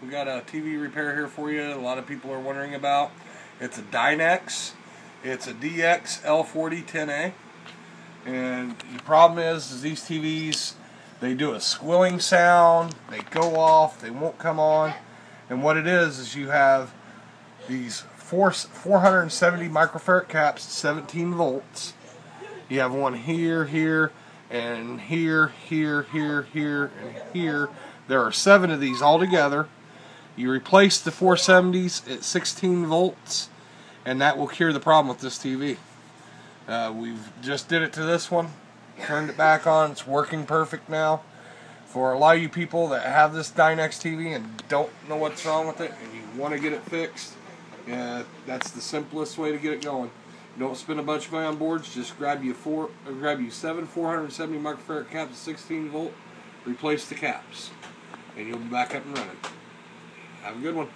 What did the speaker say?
We got a TV repair here for you. A lot of people are wondering about. It's a Dynex. It's a DX L4010A. And the problem is these TVs, they do a squilling sound. They go off. They won't come on. And what it is you have these 470 microfarad caps, 17 volts. You have one here, here, and here, here, here, here, and here. There are 7 of these all together. You replace the 470s at 16 volts, and that will cure the problem with this TV. We've just did it to this one, turned it back on. It's working perfect now. For a lot of you people that have this Dynex TV and don't know what's wrong with it, and you want to get it fixed, that's the simplest way to get it going. Don't spend a bunch of money on boards. Just grab you 7 470 microfarad caps at 16 volt. Replace the caps, and you'll be back up and running. Have a good one.